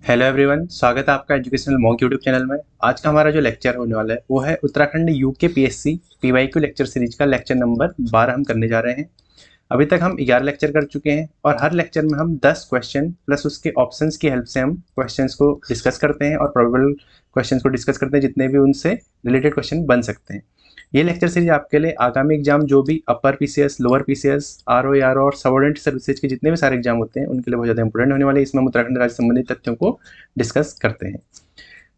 Hello everyone, स्वागत है आपका एजुकेशनल मॉक यूट्यूब चैनल में। आज का हमारा जो लेक्चर होने वाला है वो है Uttarakhand UK PSC PYQ lecture series का लेक्चर नंबर 12 हम करने जा रहे हैं। अभी तक हम 11 लेक्चर कर चुके हैं और हर लेक्चर में हम 10 क्वेश्चन प्लस उसके ऑप्शंस की हेल्प से हम क्वेश्चंस को डिस्कस करते हैं और प्रोबेबल क्वेश्चंस को डिस्कस करते हैं जितने भी उनसे रिलेटेड क्वेश्चन बन सकते हैं। ये लेक्चर सीरीज आपके लिए आगामी एग्जाम जो भी upper PCS, lower PCS, RO RO और सबऑर्डिनेट सर्विसेज के जितने भी सारे एग्जाम होते हैं उनके लिए बहुत ज़्यादा इंपॉर्टेंट होने वाले हैं। इसमें हम उत्तराखंड राज्य से संबंधित तथ्यों को डिस्कस करते हैं।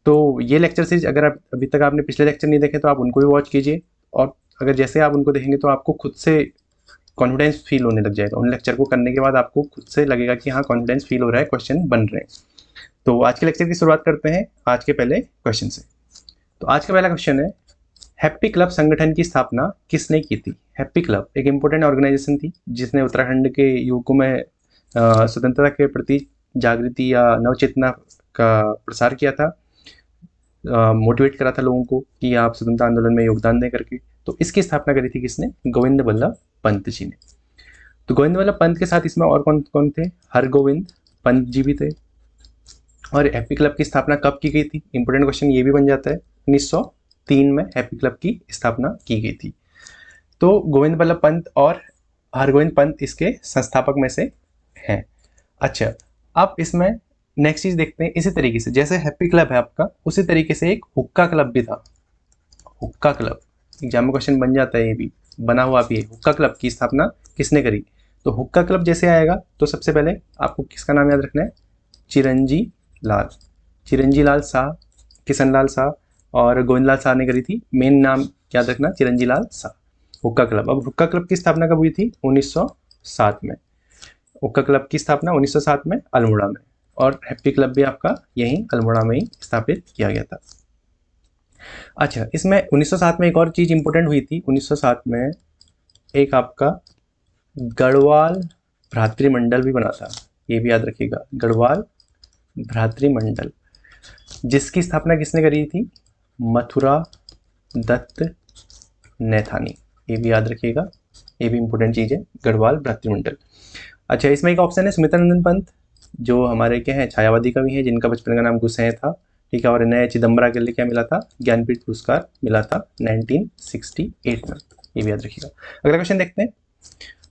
तो ये लेक्चर सीरीज अगर आप अभी तक आपने पिछले लेक्चर नहीं देखे तो आप उनको भी वॉच कीजिए, और अगर जैसे आप उनको देखेंगे तो आपको खुद से कॉन्फिडेंस फील होने लग जाएगा। उन लेक्चर को करने के बाद आपको खुद से लगेगा कि हाँ, कॉन्फिडेंस फील हो रहा है, क्वेश्चन बन रहे हैं। तो आज के लेक्चर की शुरुआत करते हैं आज के पहले क्वेश्चन से। तो आज का पहला क्वेश्चन है, हैप्पी क्लब संगठन की स्थापना किसने की थी? हैप्पी क्लब एक इम्पोर्टेंट ऑर्गेनाइजेशन थी जिसने उत्तराखंड के युवकों में स्वतंत्रता के प्रति जागृति या नवचेतना का प्रसार किया था, मोटिवेट करा था लोगों को कि आप स्वतंत्रता आंदोलन में योगदान दें करके। तो इसकी स्थापना करी थी किसने? गोविंद बल्लभ पंत जी ने। तो गोविंद बल्लभ पंत के साथ इसमें और कौन कौन थे? हरगोविंद पंत जी भी थे। और हैप्पी क्लब की स्थापना कब की गई थी? इंपोर्टेंट क्वेश्चन ये भी बन जाता है। 1903 में हैप्पी क्लब की स्थापना की गई थी। तो गोविंद बल्लभ पंत और हरगोविंद पंत इसके संस्थापक में से हैं। अच्छा, अब इसमें नेक्स्ट चीज देखते हैं। इसी तरीके से जैसे हैप्पी क्लब है आपका, उसी तरीके से एक हुक्का क्लब भी था। हुक्का क्लब एग्जाम में क्वेश्चन बन जाता है, ये भी बना हुआ भी है। हुक्का क्लब की स्थापना किसने करी? तो हुक्का क्लब जैसे आएगा तो सबसे पहले आपको किसका नाम याद रखना है? चिरंजी लाल, चिरंजी लाल शाह, किशन लाल शाह और गोविंद लाल शाह ने करी थी। मेन नाम याद रखना, चिरंजी लाल शाह। हुक्का क्लब। अब हुक्का क्लब की स्थापना कब हुई थी? 1907 में। हुक्का क्लब की स्थापना 1907 में अल्मोड़ा में, और हैप्पी क्लब भी आपका यहीं अल्मोड़ा में ही स्थापित किया गया था। अच्छा, इसमें 1907 में एक और चीज इंपॉर्टेंट हुई थी। 1907 में एक आपका गढ़वाल भ्रातृमंडल भी बना था, ये भी याद रखिएगा, गढ़वाल भ्रातृमंडल, जिसकी स्थापना किसने करी थी? मथुरा दत्त नैथानी, ये भी याद रखिएगा, ये भी इंपॉर्टेंट चीज है, गढ़वाल भ्रातृमंडल। अच्छा, इसमें एक ऑप्शन है स्मितानंदन पंत, जो हमारे क्या है, छायावादी कवि हैं, जिनका बचपन का नाम गुस्सैन था, ठीक है। और इन्हें चिदम्बरा के लिए क्या मिला था? ज्ञानपीठ पुरस्कार मिला था 1968 में, ये भी याद रखिएगा। अगला क्वेश्चन देखते हैं,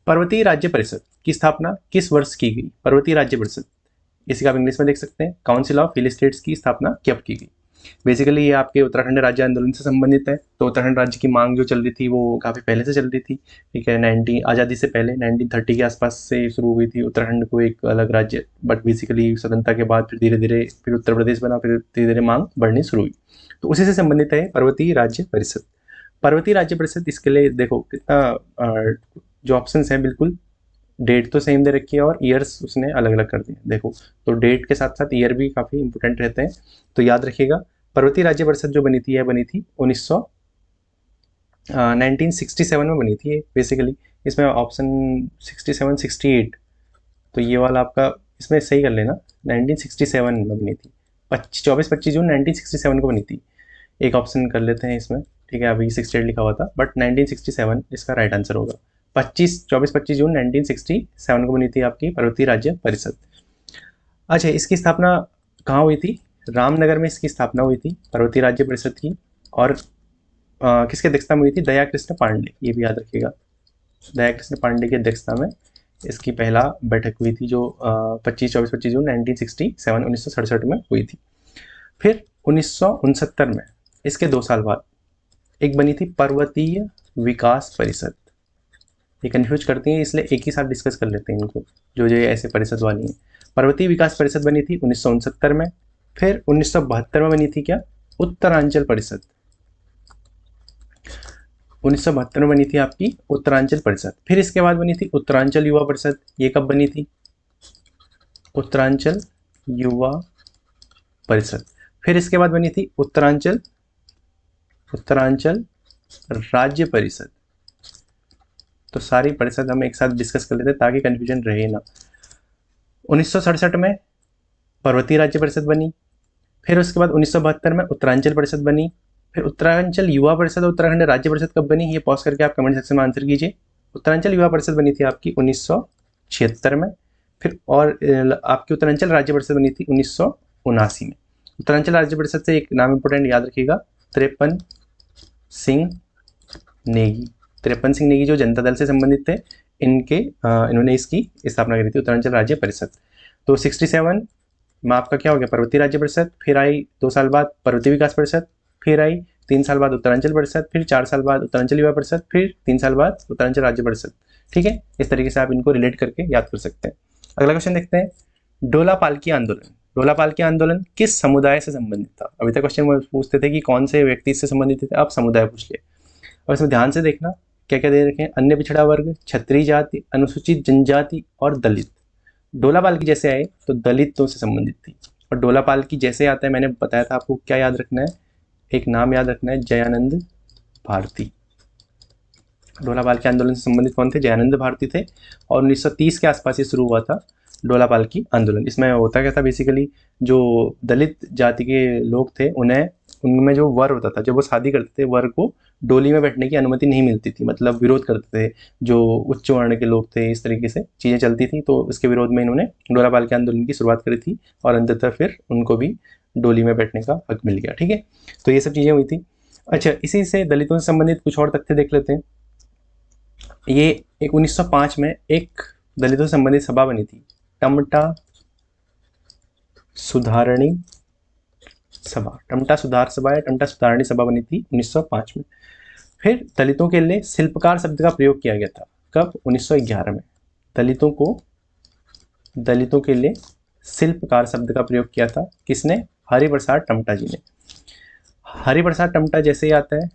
पर्वतीय राज्य परिषद की स्थापना किस वर्ष की गई? पर्वतीय राज्य परिषद, इसी का आप इंग्लिश में देख सकते हैं, काउंसिल ऑफ हिल स्टेट्स की स्थापना कब की गई? बेसिकली ये आपके उत्तराखंड राज्य आंदोलन से संबंधित है। तो उत्तराखंड राज्य की मांग जो चल रही थी वो काफ़ी पहले से चल रही थी, ठीक है। 19 आज़ादी से पहले 1930 के आसपास से शुरू हुई थी उत्तराखंड को एक अलग राज्य, बट बेसिकली स्वतंत्रता के बाद फिर धीरे धीरे फिर उत्तर प्रदेश बना, फिर धीरे धीरे मांग बढ़नी शुरू हुई। तो उसी से संबंधित है पर्वतीय राज्य परिषद। पर्वतीय राज्य परिषद, इसके लिए देखो कितना जो ऑप्शन है, बिल्कुल डेट तो सेम दे रखी है और ईयर्स उसने अलग अलग कर दिए। देखो, तो डेट के साथ साथ ईयर भी काफ़ी इंपॉर्टेंट रहते हैं, तो याद रखिएगा। पर्वतीय राज्य परिषद जो बनी थी, यह बनी थी 1967 में बनी थी। बेसिकली इसमें ऑप्शन 67, 68, तो ये वाला आपका इसमें सही कर लेना, 1967 में बनी थी। 24-25 जून 1967 को बनी थी। एक ऑप्शन कर लेते हैं इसमें, ठीक है। अभी 68 लिखा हुआ था, बट 1967 इसका राइट आंसर होगा। 24-25 जून 1967 को बनी थी आपकी पर्वतीय राज्य परिषद। अच्छा, इसकी स्थापना कहाँ हुई थी? रामनगर में इसकी स्थापना हुई थी पर्वतीय राज्य परिषद की। और किसके अध्यक्षता में हुई थी? दया कृष्ण पांडे, ये भी याद रखिएगा। दया कृष्ण पांडे की अध्यक्षता में इसकी पहला बैठक हुई थी, जो 24-25 जून 1967 में हुई थी। फिर 1969 में इसके 2 साल बाद एक बनी थी पर्वतीय विकास परिषद। ये कन्फ्यूज करती हैं, इसलिए एक ही साथ डिस्कस कर लेते हैं इनको, जो जो ऐसे परिषद वाली हैं। पर्वतीय विकास परिषद बनी थी 1969 में। फिर 1972 में बनी थी क्या? उत्तरांचल परिषद। 1972 में बनी थी आपकी उत्तरांचल परिषद। फिर इसके बाद बनी थी उत्तरांचल युवा परिषद। ये कब बनी थी? उत्तरांचल युवा परिषद। फिर इसके बाद बनी थी उत्तरांचल राज्य परिषद। तो सारी परिषद हम एक साथ डिस्कस कर लेते हैं ताकि कंफ्यूजन रहे ना। 1967 में पर्वतीय राज्य परिषद बनी। फिर उसके बाद 1972 में उत्तरांचल परिषद बनी। फिर उत्तरांचल युवा परिषद और उत्तराखंड राज्य परिषद कब बनी? ये पॉज करके आप कमेंट सेक्शन में आंसर कीजिए। उत्तरांचल युवा परिषद बनी थी आपकी 1976 में। फिर और आपकी उत्तरांचल राज्य परिषद बनी थी 1979 में। उत्तरांचल राज्य परिषद से एक नाम इंपोर्टेंट याद रखिएगा, त्रिपन सिंह नेगी। त्रिपन सिंह नेगी जो जनता दल से संबंधित थे, इन्होंने इसकी स्थापना करी थी, उत्तरांचल राज्य परिषद। तो 67 में आपका क्या हो गया, पर्वतीय राज्य परिषद, फिर आई 2 साल बाद पर्वतीय विकास परिषद, फिर आई 3 साल बाद उत्तरांचल परिषद, फिर 4 साल बाद उत्तरांचल युवा परिषद, फिर 3 साल बाद उत्तरांचल राज्य परिषद। ठीक है, इस तरीके से आप इनको रिलेट करके याद कर सकते हैं। अगला क्वेश्चन देखते हैं, डोला पालकी आंदोलन। डोला पालकी आंदोलन किस समुदाय से संबंधित था? अभी तक क्वेश्चन पूछते थे कि कौन से व्यक्ति से संबंधित थे, आप समुदाय पूछ लिए। और इसमें ध्यान से देखना क्या क्या दे रखे हैं, अन्य पिछड़ा वर्ग, क्षत्रिय जाति, अनुसूचित जनजाति और दलित। डोला पालकी जैसे आए तो दलितों से संबंधित थी, और डोला पालकी जैसे आता है मैंने बताया था आपको क्या याद रखना है, एक नाम याद रखना है, जयानंद भारती। डोला पालकी आंदोलन से संबंधित कौन थे? जयानंद भारती थे, और 1930 के आसपास ये शुरू हुआ था डोला पालकी आंदोलन। इसमें होता क्या था, बेसिकली जो दलित जाति के लोग थे उनमें जो वर होता था, जब वो शादी करते थे, वर को डोली में बैठने की अनुमति नहीं मिलती थी, मतलब विरोध करते थे जो उच्च वर्ण के लोग थे, इस तरीके से चीज़ें चलती थी। तो इसके विरोध में इन्होंने डोला पालकी आंदोलन की शुरुआत करी थी, और अंततः फिर उनको भी डोली में बैठने का हक मिल गया। ठीक है, तो ये सब चीज़ें हुई थी। अच्छा, इसी से दलितों से संबंधित कुछ और तथ्य देख लेते हैं। ये 1905 में एक दलितों से संबंधित सभा बनी थी, टमटा सुधारणी सभा। टमटा सुधार सभा या टमटा सुधारणी सभा बनी थी 1905 में। फिर दलितों के लिए शिल्पकार शब्द का प्रयोग किया गया था, कब? 1911 में। दलितों के लिए शिल्पकार शब्द का प्रयोग किया था, किसने? हरिप्रसाद टमटा जी ने। हरिप्रसाद टमटा जैसे ही आता है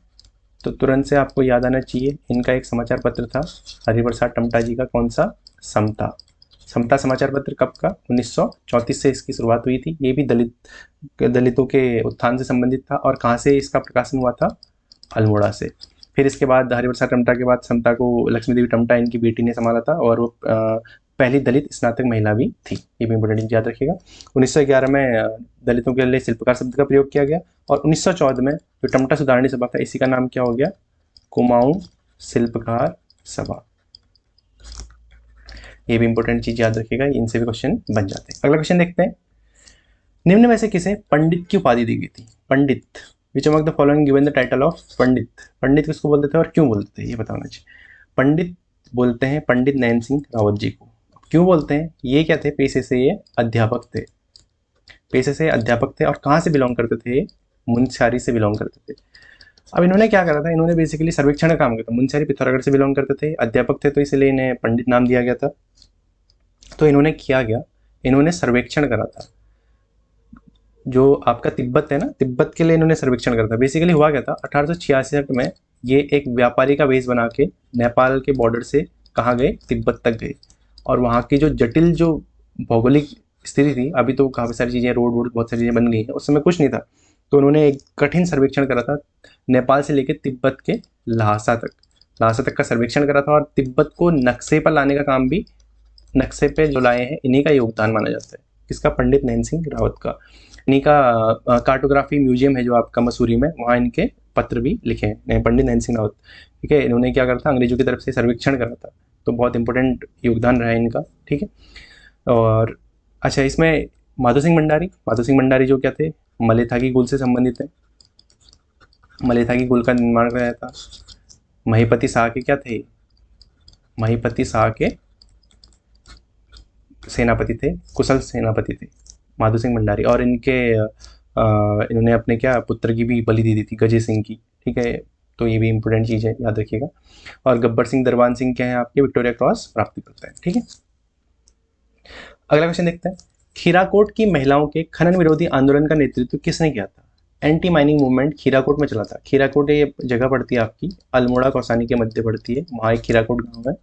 तो तुरंत से आपको याद आना चाहिए, इनका एक समाचार पत्र था हरिप्रसाद टमटा जी का, कौन सा? समता। समता समाचार पत्र कब का? 1934 से इसकी शुरुआत हुई थी। ये भी दलितों के उत्थान से संबंधित था, और कहाँ से इसका प्रकाशन हुआ था? अल्मोड़ा से। फिर इसके बाद हरिप्रसाद टमटा के बाद समता को लक्ष्मी देवी टमटा इनकी बेटी ने संभाला था, और वो पहली दलित स्नातक महिला भी थी। ये भी इंपोर्टेंट याद रखिएगा। 1911 में दलितों के लिए शिल्पकार शब्द का प्रयोग किया गया, और 1914 में जो टमटा सुधारणी सभा था, इसी का नाम क्या हो गया? कुमाऊं शिल्पकार सभा। ये भी इंपॉर्टेंट चीज याद रखिएगा, इनसे भी क्वेश्चन बन जाते हैं। अगला क्वेश्चन देखते हैं, निम्न में से किसे पंडित की उपाधि दी गई थी? Pandit, which among the following given the title of Pandit? Pandit किसको बोलते थे और क्यों बोलते थे, ये बताना चाहिए। पंडित बोलते हैं पंडित नैन सिंह रावत जी को। क्यों बोलते हैं? ये क्या थे? पेशे से ये अध्यापक थे, पेशे से अध्यापक थे, और कहाँ से बिलोंग करते थे? मुंशियारी से बिलोंग करते थे। अब इन्होंने क्या करा था, इन्होंने बेसिकली सर्वेक्षण का काम किया था। मुंशियारी पिथौरागढ़ से बिलोंग करते थे, अध्यापक थे, तो इसलिए इन्हें पंडित नाम दिया गया था। तो इन्होंने किया गया, इन्होंने सर्वेक्षण करा था, जो आपका तिब्बत है ना, तिब्बत के लिए इन्होंने सर्वेक्षण करा था। बेसिकली हुआ क्या था, 1866 में ये एक व्यापारी का वेश बना के नेपाल के बॉर्डर से कहाँ गए? तिब्बत तक गए, और वहाँ की जो जटिल जो भौगोलिक स्थिति थी, अभी तो काफ़ी सारी चीज़ें, रोड बहुत सारी चीज़ें बन गई हैं, उस समय कुछ नहीं था। तो उन्होंने एक कठिन सर्वेक्षण करा था, नेपाल से लेकर तिब्बत के ल्हासा तक का सर्वेक्षण करा था, और तिब्बत को नक्शे पर लाने का काम भी, नक्शे पे जो लाए हैं, इन्हीं का योगदान माना जाता है। किसका? पंडित नैन सिंह रावत का। इन्हीं का कार्टोग्राफी म्यूजियम है जो आपका मसूरी में, वहाँ इनके पत्र भी लिखे हैं, पंडित नैन सिंह रावत। ठीक है, इन्होंने क्या करा था, अंग्रेजों की तरफ से सर्वेक्षण करा था, तो बहुत इंपॉर्टेंट योगदान रहा है इनका। ठीक है, और अच्छा, इसमें माधो सिंह भंडारी जो क्या थे, मलेथा की कुल से संबंधित है। मलेथा की कुल का निर्माण कराया था। महीपति शाह के क्या थे? महीपति शाह के सेनापति थे, कुशल सेनापति थे माधो सिंह भंडारी, और इन्होंने अपने क्या पुत्र की भी बलि दी थी, गजे सिंह की। ठीक है, तो ये भी इंपॉर्टेंट चीज़ है, याद रखिएगा। और गब्बर सिंह दरबान सिंह क्या है आपके? विक्टोरिया क्रॉस प्राप्त करते हैं। ठीक है, अगला क्वेश्चन देखते हैं, खीराकोट की महिलाओं के खनन विरोधी आंदोलन का नेतृत्व किसने किया था? एंटी माइनिंग मूवमेंट खीराकोट में चला था। खीराकोट ये जगह पड़ती है आपकी अल्मोड़ा कौसानी के मध्य पड़ती है, वहाँ एक खीराकोट गाँव है।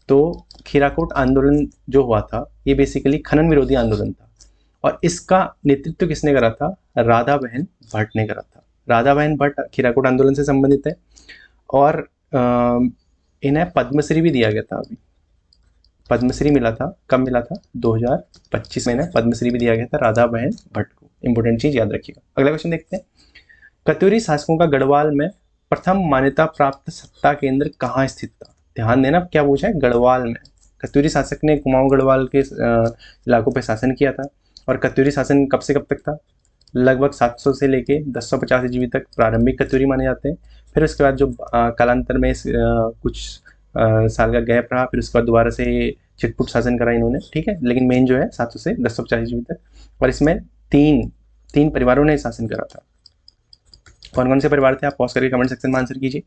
तो खीराकोट आंदोलन जो हुआ था, ये बेसिकली खनन विरोधी आंदोलन था, और इसका नेतृत्व किसने करा था? राधा बहन भट्ट ने करा था। राधा बहन भट्ट खीराकोट आंदोलन से संबंधित है, और इन्हें पद्मश्री भी दिया गया था। अभी पद्मश्री मिला था, कब मिला था? 2025 में इन्हें पद्मश्री भी दिया गया था राधा बहन भट्ट को। इंपॉर्टेंट चीज याद रखिएगा। अगला क्वेश्चन देखते हैं, कत्यूरी शासकों का गढ़वाल में प्रथम मान्यता प्राप्त सत्ता केंद्र कहाँ स्थित था? ध्यान देना, क्या पूछा है? गढ़वाल में। कत्यूरी शासक ने कुमाऊं गढ़वाल के इलाकों पर शासन किया था, और कत्यूरी शासन कब से कब तक था? लगभग 700 से लेके 1050 ईस्वी तक प्रारंभिक कत्यूरी माने जाते हैं। फिर उसके बाद जो कालांतर में कुछ साल का गैप रहा, फिर उसके बाद दोबारा से चिटपुट शासन करा इन्होंने, ठीक है। लेकिन मेन जो है 700 से 1050 ईस्वी तक, और इसमें तीन परिवारों ने शासन करा था। कौन कौन से परिवार थे? आप पॉज करके कमेंट सेक्शन में आंसर कीजिए।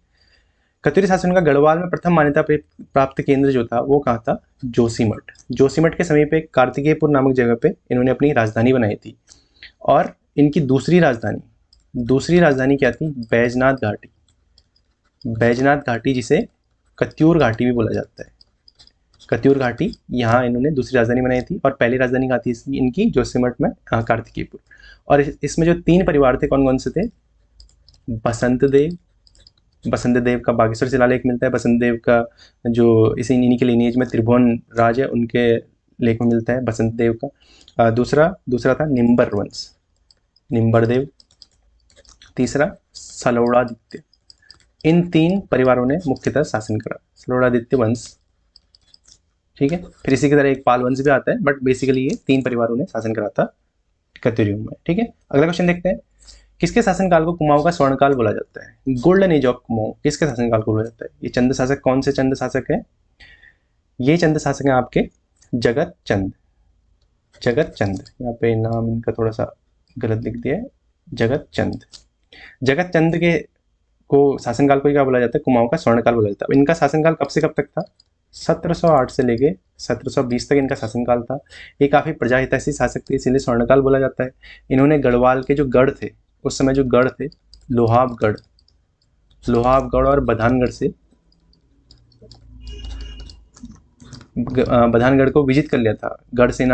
कत्यूरी शासन का गढ़वाल में प्रथम मान्यता प्राप्त केंद्र जो था वो कहाँ था? जोशीमठ। जोशीमठ के समीप एक कार्तिकेयपुर नामक जगह पे इन्होंने अपनी राजधानी बनाई थी। और इनकी दूसरी राजधानी क्या थी? बैजनाथ घाटी। बैजनाथ घाटी, जिसे कत्यूर घाटी भी बोला जाता है। कत्यूर घाटी, यहाँ इन्होंने दूसरी राजधानी बनाई थी। और पहली राजधानी कहाँ थी इनकी? जोशीमठ में, कार्तिकेयपुर। और इसमें जो 3 परिवार थे, कौन कौन से थे? बसंत देव का बागेश्वर शिलालेख मिलता है। बसंत देव का जो इन्हीं के लिनिएज में त्रिभुवन राज है, उनके लेख में मिलता है बसंत देव का। दूसरा था निम्बर वंश, निम्बर देव। तीसरा सलौड़ादित्य। इन 3 परिवारों ने मुख्यतः शासन करा, सलौड़ादित्य वंश, ठीक है। फिर इसी की तरह एक पाल वंश भी आता है, बट बेसिकली ये 3 परिवारों ने शासन करा था कत्यूरियों में, ठीक है। अगला क्वेश्चन देखते हैं। किसके शासनकाल को कुमाऊं का स्वर्णकाल बोला जाता है? गोल्डन एज ऑफ कुमाऊं किसके शासनकाल को बोला जाता है? ये चंद शासक कौन से चंद शासक है? ये चंद शासक हैं आपके जगत चंद। यहाँ पे नाम इनका थोड़ा सा गलत लिख दिया है, जगत चंद के को शासनकाल को क्या बोला जाता है? कुमाऊं का स्वर्णकाल बोला जाता है। इनका शासनकाल कब से कब तक था? 1708 से लेके 1720 तक इनका शासनकाल था। ये काफी प्रजाहितैषी शासक थे, इसीलिए स्वर्णकाल बोला जाता है। इन्होंने गढ़वाल के जो गढ़ थे, उस समय जो गढ़ थे, लोहाबगढ़ और बधानगढ़ से बधानगढ़ को विजित कर लिया था।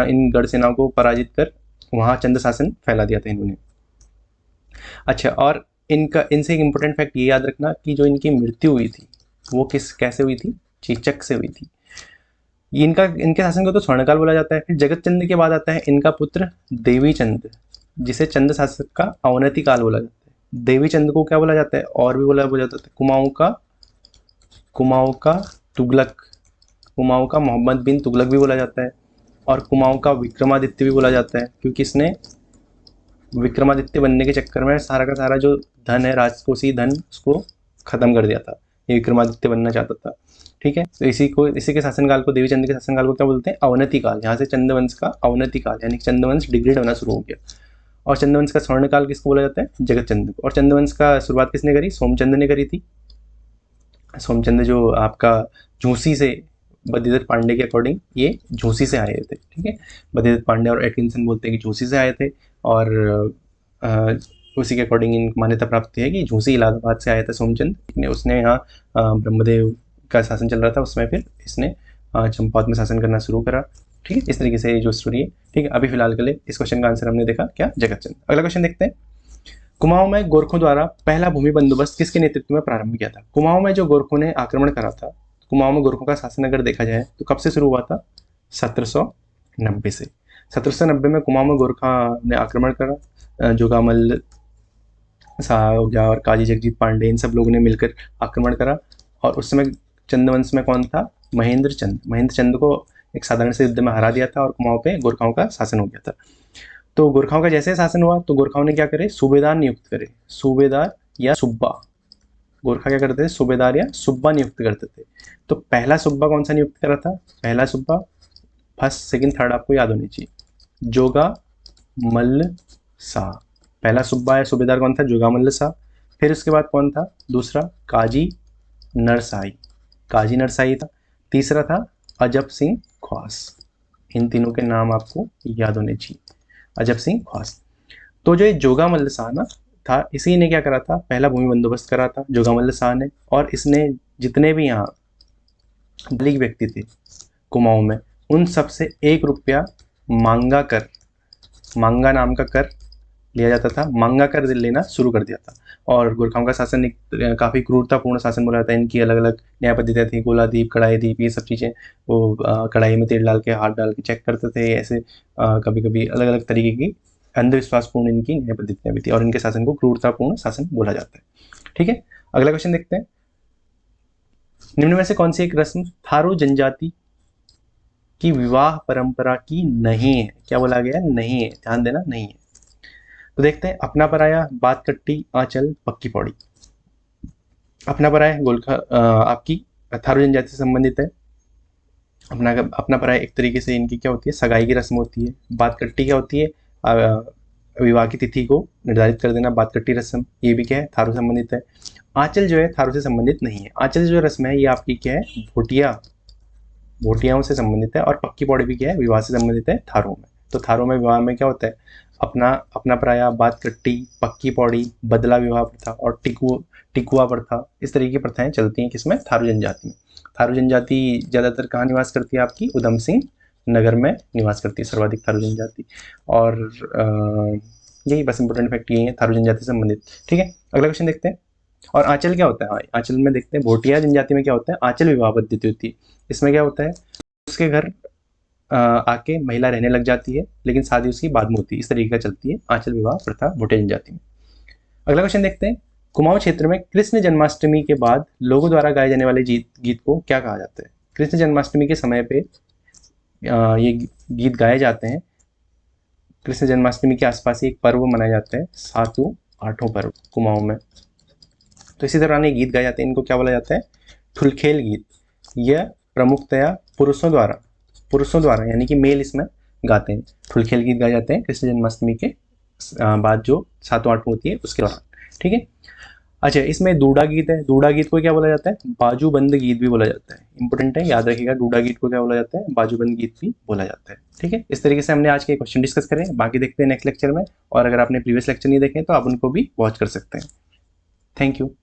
इन गढ़ सेनाओं को पराजित कर वहां चंद शासन फैला दिया था इन्होंने। अच्छा, और इनसे एक इंपॉर्टेंट फैक्ट ये याद रखना कि जो इनकी मृत्यु हुई थी वो कैसे हुई थी? चेचक से हुई थी। इनके शासन को तो स्वर्णकाल बोला जाता है। फिर जगत चंद के बाद आता है इनका पुत्र देवी चंद, जिसे चंद शासक का अवनति काल बोला जाता है। देवी चंद को क्या बोला जाता है? और भी बोला जाता है कुमाऊं का मोहम्मद बिन तुगलक भी बोला जाता है। और कुमाऊं का विक्रमादित्य भी बोला जाता है, क्योंकि इसने विक्रमादित्य बनने के चक्कर में सारा का सारा जो धन है, राजकोषीय धन, उसको खत्म कर दिया था। ये विक्रमादित्य बनना चाहता था, ठीक है। तो इसी के शासनकाल को, देवी चंद के शासनकाल को क्या बोलते हैं? अवनति काल। यहाँ से चंद्रवंश का अवनति काल, यानी चंद्रवंश डिग्रेड होना शुरू हो गया। और चंद्रवंश का स्वर्णकाल किसको बोला जाता है? जगत चंद को। और चंद्रवंश का शुरुआत किसने करी? सोमचंद ने करी थी। सोमचंद जो आपका झूसी से, बद्रीदत्त पांडे के अकॉर्डिंग ये झूसी से आए थे, ठीक है। बद्रीदत्त पांडे और एटकिंसन बोलते हैं कि झूसी से आए थे, और उसी के अकॉर्डिंग इन मान्यता प्राप्त है कि झूसी इलाहाबाद से आया था सोमचंद ने। उसने यहाँ ब्रह्मदेव का शासन चल रहा था, उसमें फिर इसने चंपावत में शासन करना शुरू करा, ठीक है। इस तरीके से जो स्टोरी है, ठीक है। अभी फिलहाल के लिए इस क्वेश्चन का आंसर हमने देखा क्या? जगत चंद। अगला क्वेश्चन देखते हैं। कुमाऊं में गोरखों द्वारा पहला भूमि बंदोबस्त किसके नेतृत्व में प्रारंभ किया था? कुमाऊं में जो गोरखों ने आक्रमण करा था, कुमाऊं में गोरखों का शासन अगर देखा जाए तो कब से शुरू हुआ था? 1790 से। 1790 में कुमाऊं में गोरखा ने आक्रमण करा। जोगामल शाह हो गया और काजी जगजीत पांडे, इन सब लोगों ने मिलकर आक्रमण करा। और उस समय चंद्रवंश में कौन था? महेंद्र चंद को एक साधारण से युद्ध में हरा दिया था, और कुमाऊं पे गोरखाओं का शासन हो गया था। तो गोरखाओं का जैसे शासन हुआ तो गोरखाओं ने क्या करे? सूबेदार नियुक्त करे, सूबेदार या सुब्बा। गोरखा क्या करते थे? सूबेदार या सुब्बा नियुक्त करते थे। तो पहला सुब्बा कौन सा नियुक्त करा था? पहला सुब्बा, फर्स्ट सेकंड थर्ड आपको याद होनी चाहिए, जोगा मल्ल शाह। पहला सुब्बा या सूबेदार कौन था? जोगा मल्ल शाह। फिर उसके बाद कौन था? दूसरा काजी नरसाई था। तीसरा था अजब सिंह ख्वास। इन तीनों के नाम आपको याद होने चाहिए, अजब सिंह ख्वास। तो जो जोगा मल्ल शाह ना था, इसी ने क्या करा था? पहला भूमि बंदोबस्त करा था जोगा मल्ल शाह ने। और इसने जितने भी यहाँ बलिग व्यक्ति थे कुमाऊं में, उन सब से 1 रुपया मांगा नाम का कर लिया जाता था। मांगा कर लेना शुरू कर दिया था। और गोरखाओं का शासन एक काफ़ी क्रूरतापूर्ण शासन बोला जाता है। इनकी अलग अलग न्याय पद्धतियाँ थी, गोलादीप, कढ़ाई दीप, ये सब चीज़ें। वो कढ़ाई में तेल डाल के, हाथ डाल के चेक करते थे। ऐसे कभी कभी अलग अलग तरीके की अंधविश्वासपूर्ण इनकी न्याय पद्धतियाँ भी थी, और इनके शासन को क्रूरतापूर्ण शासन बोला जाता है, ठीक है। अगला क्वेश्चन देखते हैं। निम्न में से कौन सी एक रस्म थारू जनजाति कि विवाह परंपरा की नहीं है। क्या बोला गया? नहीं है, ध्यान देना, नहीं है। तो देखते हैं, अपना पराया, बात कट्टी, आंचल, पक्की पौड़ी। अपना पराया गोलखा आपकी थारू जनजाति से संबंधित है। अपना पराया एक तरीके से इनकी क्या होती है, सगाई की रस्म होती है। बात कट्टी क्या होती है, विवाह की तिथि को निर्धारित कर देना, बात कट्टी रस्म, ये भी क्या है, थारू से संबंधित है। आंचल जो है थारू से संबंधित नहीं है। आंचल जो रस्म है ये आपकी क्या है, भोटियाओं से संबंधित है। और पक्की पौड़ी भी क्या है, विवाह से संबंधित है थारू में। तो थारू में विवाह में क्या होता है, अपना पराया, बात कट्टी, पक्की पौड़ी, बदला विवाह प्रथा और टिकुआ प्रथा, इस तरीके की प्रथाएं चलती हैं किसमें, थारू जनजाति में। थारू जनजाति ज़्यादातर कहाँ निवास करती है, आपकी उधम सिंह नगर में निवास करती है सर्वाधिक थारू जनजाति। और यही बस इंपॉर्टेंट फैक्ट ये है थारू जनजाति से संबंधित। ठीक है, अगला क्वेश्चन देखते हैं। और आंचल क्या होता है, आंचल में देखते हैं, भोटिया जनजाति में क्या होता है, आंचल विवाह पद्धति होती है। इसमें क्या होता है, उसके घर आके महिला रहने लग जाती है, लेकिन शादी उसकी बाद में होती है। इस तरीके का चलती है आंचल विवाह प्रथा भोटिया जनजाति में। अगला क्वेश्चन देखते हैं, कुमाऊं क्षेत्र में कृष्ण जन्माष्टमी के बाद लोगों द्वारा गाए जाने वाले गीत को क्या कहा जाता है। कृष्ण जन्माष्टमी के समय पे ये गीत गाए जाते हैं। कृष्ण जन्माष्टमी के आसपास ही एक पर्व मनाया जाता है, 7वां 8वां पर्व कुमाऊं में। तो इसी दौरान ये गीत गाए जाते हैं, इनको क्या बोला जाता है, ठुलखेल गीत। यह प्रमुखतया पुरुषों द्वारा यानी कि मेल इसमें गाते हैं। ठुलखेल गीत गाए जाते हैं कृष्ण जन्माष्टमी के बाद जो 7वां 8वां होती है उसके दौरान। ठीक है, अच्छा, इसमें दूडा गीत है। दूडा गीत को क्या बोला जाता है, बाजूबंद गीत भी बोला जाता है। इंपॉर्टेंट है, याद रखिएगा, दूडा गीत को क्या बोला जाता है, बाजूबंद गीत भी बोला जाता है। ठीक है, इस तरीके से हमने आज के क्वेश्चन डिस्कस करें, बाकी देखते हैं नेक्स्ट लेक्चर में। और अगर आपने प्रीवियस लेक्चर नहीं देखे तो आप उनको भी वॉच कर सकते हैं। Thank you.